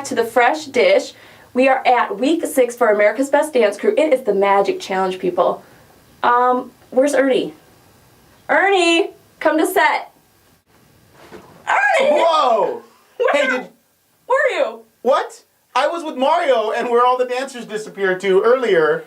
to the Fresh Dish. We are at week 6 for America's Best Dance Crew. It is the Magic Challenge, people. Where's Ernie? Ernie, come to set. Ernie! Whoa! Hey, where are you? What? I was with Mario and where all the dancers disappeared to earlier.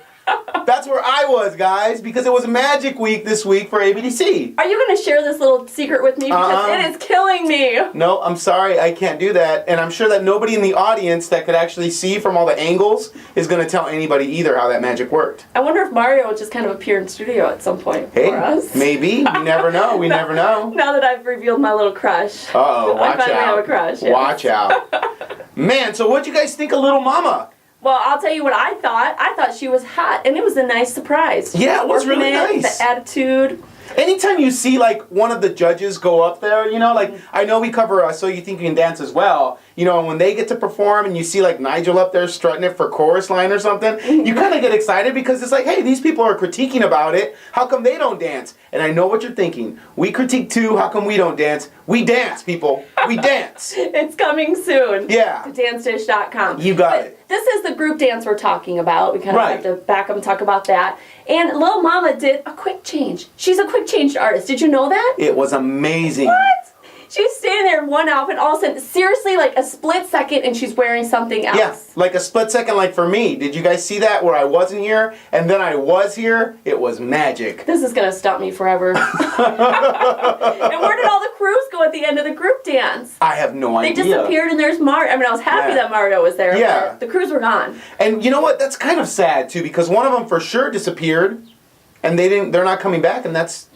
That's where I was, guys, because it was Magic Week this week for ABDC. Are you going to share this little secret with me? Because it is killing me. No, I'm sorry, I can't do that. And I'm sure that nobody in the audience that could actually see from all the angles is going to tell anybody either how that magic worked. I wonder if Mario will just kind of appear in studio at some point for us. Maybe. We never know. We never know. Now that I've revealed my little crush. Uh-oh, watch out. I finally have a crush. Yes. Watch out. Man, so what'd you guys think of Little Mama? Well, I'll tell you what I thought. I thought she was hot, and it was a nice surprise. Yeah, it was really nice. The attitude. Anytime you see, like, one of the judges go up there, you know, like, I know we cover So You Think You Can Dance as well, you know, and when they get to perform and you see, like, Nigel up there strutting it for chorus line or something, you kind of get excited because it's like, hey, these people are critiquing about it. How come they don't dance? And I know what you're thinking. We critique too. How come we don't dance? We dance, people. We dance. It's coming soon. Yeah. To dancedish.com. You got it. This is the group dance we're talking about. We kind of have to back up and talk about that. And Lil Mama did a quick change. She's a quick changed artist. Did you know that? It was amazing. What? She's standing there in one outfit, all of a sudden, seriously, like a split second, and she's wearing something else. Yeah, like a split second, like for me. Did you guys see that where I wasn't here and then I was here? It was magic. This is going to stump me forever. And where did all the crews go at the end of the group dance? I have no idea. They disappeared, and there's Mario. I mean, I was happy that Mario was there, but the crews were gone. And you know what? That's kind of sad, too, because one of them for sure disappeared, and they're not coming back, and that's...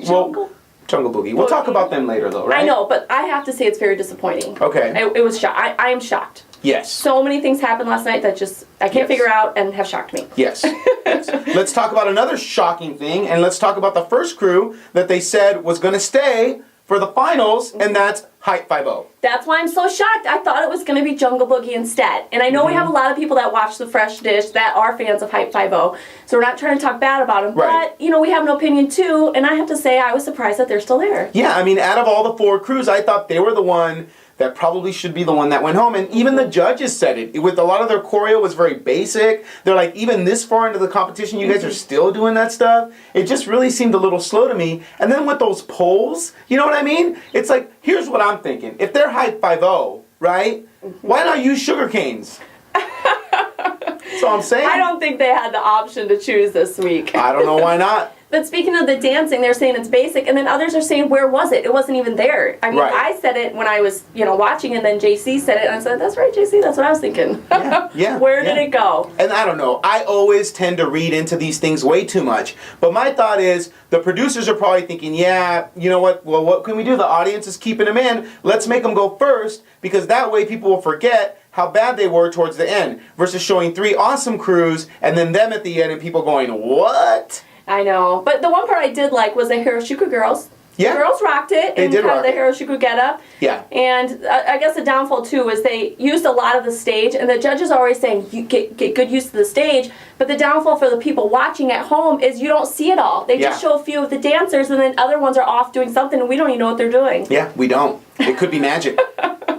Jungle Boogie. We'll talk about them later, though, right? I know, but I have to say it's very disappointing. Okay. It was I am shocked. Yes. So many things happened last night that just I can't figure out and have shocked me. Yes. Yes. Let's talk about another shocking thing, and let's talk about the first crew that they said was going to stay for the finals, and that's Hype 5-0. That's why I'm so shocked. I thought it was going to be Jungle Boogie instead. And I know we have a lot of people that watch The Fresh Dish that are fans of Hype 5-0, so we're not trying to talk bad about them. Right. But, you know, we have an opinion too, and I have to say I was surprised that they're still there. Yeah, I mean, out of all the 4 crews, I thought they were the one that probably should be the one that went home. And even the judges said it. With a lot of their choreo was very basic. They're like, even this far into the competition, you guys are still doing that stuff. It just really seemed a little slow to me. And then with those polls, you know what I mean? It's like, here's what I'm thinking. If they're Hype 5-0, right? Why not use sugar canes? That's all I'm saying. I don't think they had the option to choose this week. I don't know why not. But speaking of the dancing, they're saying it's basic, and then others are saying, where was it? It wasn't even there. I mean, I said it when I was, you know, watching, and then JC said it, and I said, that's right, JC, that's what I was thinking. Yeah, Where did it go? And I don't know. I always tend to read into these things way too much. But my thought is, the producers are probably thinking, yeah, you know what? Well, what can we do? The audience is keeping them in. Let's make them go first, because that way people will forget how bad they were towards the end, versus showing 3 awesome crews, and then them at the end, and people going, what? I know. But the one part I did like was the Hiroshiku girls. Yeah. The girls rocked it. They and did kind rock of the Hiroshiku getup. Yeah. And I guess the downfall, too, is they used a lot of the stage, and the judges are always saying, you get good use of the stage, but the downfall for the people watching at home is you don't see it all. They just show a few of the dancers, and then other ones are off doing something, and we don't even know what they're doing. Yeah, we don't. It could be magic.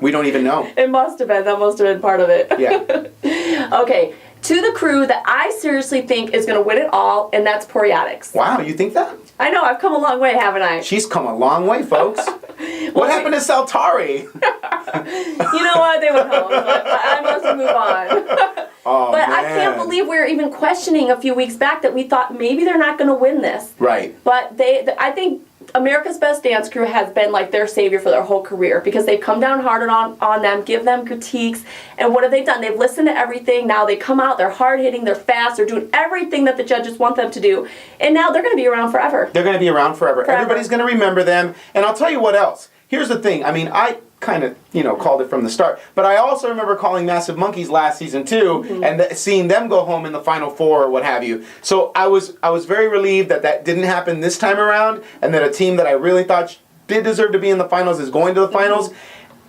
We don't even know. It must have been. That must have been part of it. Yeah. Okay. To the crew that I seriously think is going to win it all, and that's POREOTIX. Wow, you think that? I know, I've come a long way, haven't I? She's come a long way, folks. What happened to Saltari? You know what? They went home. I must move on. Oh, but man. I can't believe we were even questioning a few weeks back that we thought maybe they're not going to win this. Right. But I think America's Best Dance Crew has been like their savior for their whole career, because they've come down hard on them, give them critiques, and what have they done? They've listened to everything. Now they come out, they're hard-hitting, they're fast, they're doing everything that the judges want them to do, and now they're going to be around forever. They're going to be around forever. Everybody's going to remember them, and I'll tell you what else. Here's the thing. I mean, I kind of, called it from the start, but I also remember calling Massive Monkeys last season too, and seeing them go home in the Final 4 or what have you. So I was very relieved that didn't happen this time around, and that a team that I really thought did deserve to be in the finals is going to the finals.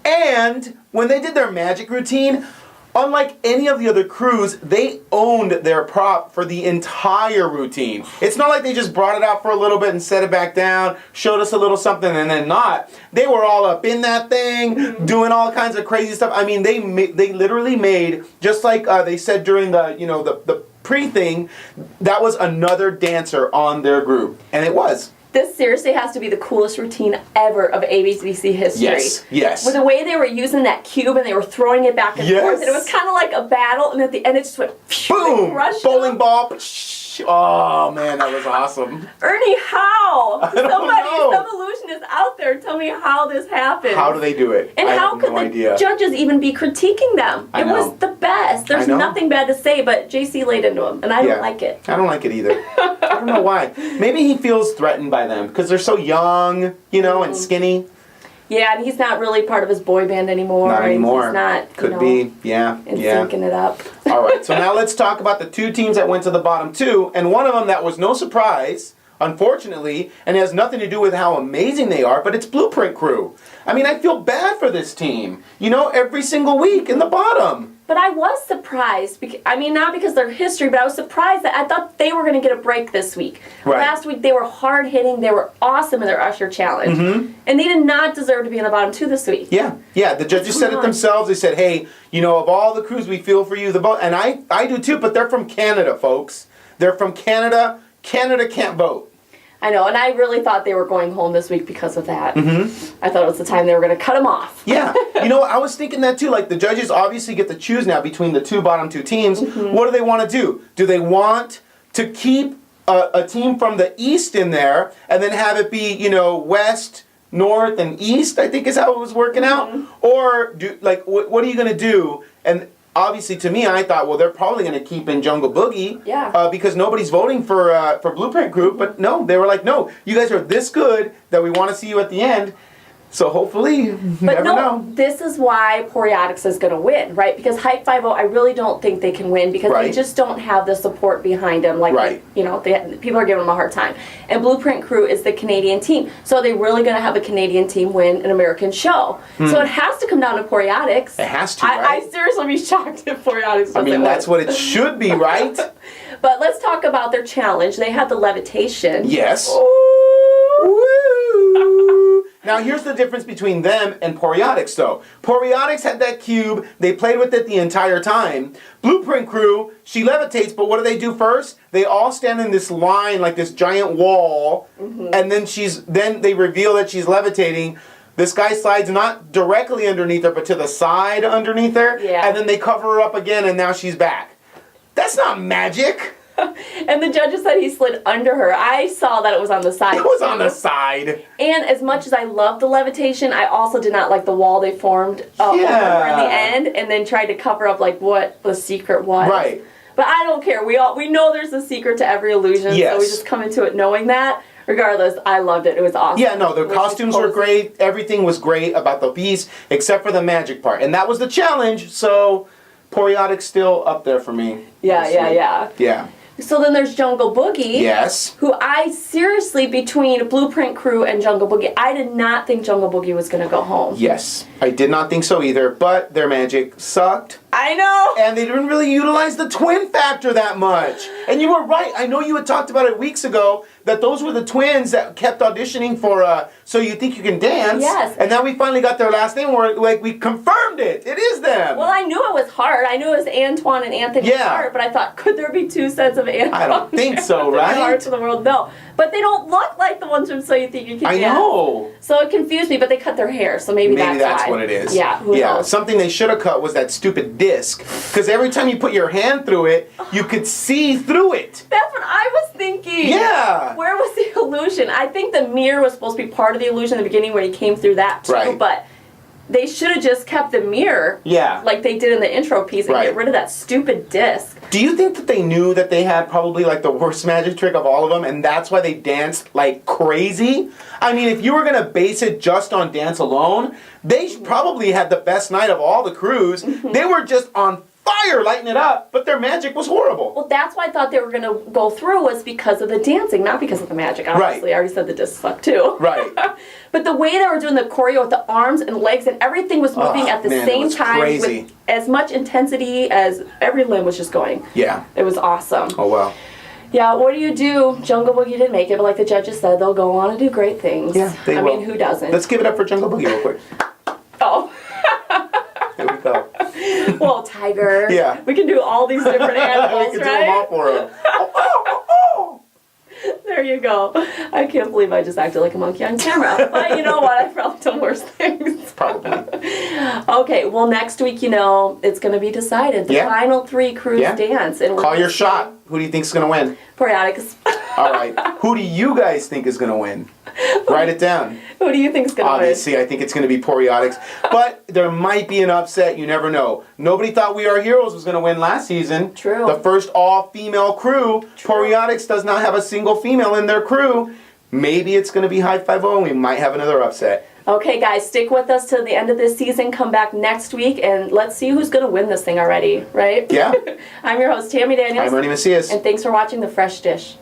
And when they did their magic routine, unlike any of the other crews, they owned their prop for the entire routine. It's not like they just brought it out for a little bit and set it back down, showed us a little something and then not. They were all up in that thing, doing all kinds of crazy stuff. I mean, they literally made, just like they said during the pre-thing, that was another dancer on their group. And it was. This seriously has to be the coolest routine ever of ABDC history. Yes. With the way they were using that cube and they were throwing it back and forth, and it was kind of like a battle, and at the end it just went boom, bowling ball. Oh man, that was awesome. Ernie, how? Some know. illusionist out there, tell me how this happened. How do they do it? And how could the judges even be critiquing them? It was the best. There's nothing bad to say, but JC laid into him, and I don't like it. I don't like it either. I don't know why. Maybe he feels threatened by them because they're so young, and skinny. Yeah, and he's not really part of his boy band anymore. Not anymore. He's not, Could be, yeah. And syncing it up. All right, so now let's talk about the two teams that went to the bottom two, and one of them that was no surprise, unfortunately, and it has nothing to do with how amazing they are, but it's Bluprint crew. I mean, I feel bad for this team. Every single week in the bottom. But I was surprised. Not because of their history, but I was surprised that I thought they were going to get a break this week. Right. Last week, they were hard-hitting. They were awesome in their Usher challenge. Mm-hmm. And they did not deserve to be in the bottom two this week. Yeah. The judges said it themselves. They said, hey, of all the crews, we feel for you. And I do too, but they're from Canada, folks. They're from Canada. Canada can't vote. I know, and I really thought they were going home this week because of that. Mm-hmm. I thought it was the time they were going to cut them off. Yeah. I was thinking that too. Like, the judges obviously get to choose now between the bottom two teams. Mm-hmm. What do they want to do? Do they want to keep a team from the East in there and then have it be, West, North, and East, I think is how it was working out? Or, what are you going to do? And obviously, to me, I thought, well, they're probably going to keep in Jungle Boogie because nobody's voting for Bluprint Group. But no, they were like, no, you guys are this good that we want to see you at the end. So hopefully, you never know. This is why POREOTIX is going to win, right? Because Hype 5 I really don't think they can win because they just don't have the support behind them. People are giving them a hard time. And Bluprint Crew is the Canadian team. So are they really going to have a Canadian team win an American show? So it has to come down to POREOTIX. It has to, right? I seriously be shocked if POREOTIX doesn't win. That's what it should be, right? But let's talk about their challenge. They had the levitation. Yes. Now, here's the difference between them and POREOTIX, though. POREOTIX had that cube. They played with it the entire time. Bluprint Crew, she levitates, but what do they do first? They all stand in this line, like this giant wall, and then they reveal that she's levitating. This guy slides not directly underneath her, but to the side underneath her, and then they cover her up again, and now she's back. That's not magic. And the judges said he slid under her. I saw that it was on the side. It was on the side. And as much as I love the levitation, I also did not like the wall they formed over her in the end and then tried to cover up what the secret was. Right. But I don't care. We know there's a secret to every illusion, so we just come into it knowing that. Regardless, I loved it. It was awesome. Yeah, no, the costumes were great. Everything was great about the piece except for the magic part. And that was the challenge, so POREOTIX still up there for me. Yeah. So then there's Jungle Boogie. Yes. Who I seriously, between Bluprint Crew and Jungle Boogie, I did not think Jungle Boogie was going to go home. Yes. I did not think so either, but their magic sucked. I know. And they didn't really utilize the twin factor that much. And you were right. I know you had talked about it weeks ago that those were the twins that kept auditioning for So You Think You Can Dance. Yes. And now we finally got their last name where we confirmed it. It is them. Well, I knew it was hard. I knew it was Antoine and Anthony Hart, but I thought, could there be two sets of Antoine? I don't think so, right? Hearts in the world, no. But they don't look like the ones from So You Think You Can Dance. I know. So it confused me, but they cut their hair, so maybe that's why. What it is. Yeah, who knows? Something they should have cut was that stupid disc. Because every time you put your hand through it, you could see through it. That's what I was thinking. Yeah. Where was the illusion? I think the mirror was supposed to be part of the illusion in the beginning when he came through that too, right. But they should have just kept the mirror like they did in the intro piece and get rid of that stupid disc. Do you think that they knew that they had probably the worst magic trick of all of them and that's why they danced like crazy? I mean, if you were going to base it just on dance alone, they probably had the best night of all the crews. They were just on fire lighting it up, but their magic was horrible. Well, that's why I thought they were going to go through was because of the dancing, not because of the magic, obviously. Right. I already said the disc sucked too. Right. But the way they were doing the choreo with the arms and legs and everything was moving at the same time crazy. with as much intensity as every limb was just going. Yeah. It was awesome. Oh, wow. Yeah, what do you do? Jungle Boogie didn't make it, but like the judges said, they'll go on and do great things. Yeah, they will. I mean, who doesn't? Let's give it up for Jungle Boogie real quick. Oh. Here we go. Well, tiger. Yeah. We can do all these different animals, We can right? do them all for him. There you go. I can't believe I just acted like a monkey on camera. But you know what? I've probably done worse things. Probably. Okay, well, next week, it's going to be decided. The final 3 crews dance. And Call your shot. Who do you think's going to win? POREOTIX. All right. Who do you guys think is going to win? Write it down. Who do you think's going to win? Obviously, I think it's going to be POREOTIX. But there might be an upset. You never know. Nobody thought We Are Heroes was going to win last season. True. The first all-female crew. True. POREOTIX does not have a single female in their crew. Maybe it's going to be High 5-0 and we might have another upset. Okay, guys, stick with us till the end of this season. Come back next week, and let's see who's going to win this thing already, right? Yeah. I'm your host, Tammy Daniels. I'm Ernie Macias. And thanks for watching The Fresh Dish.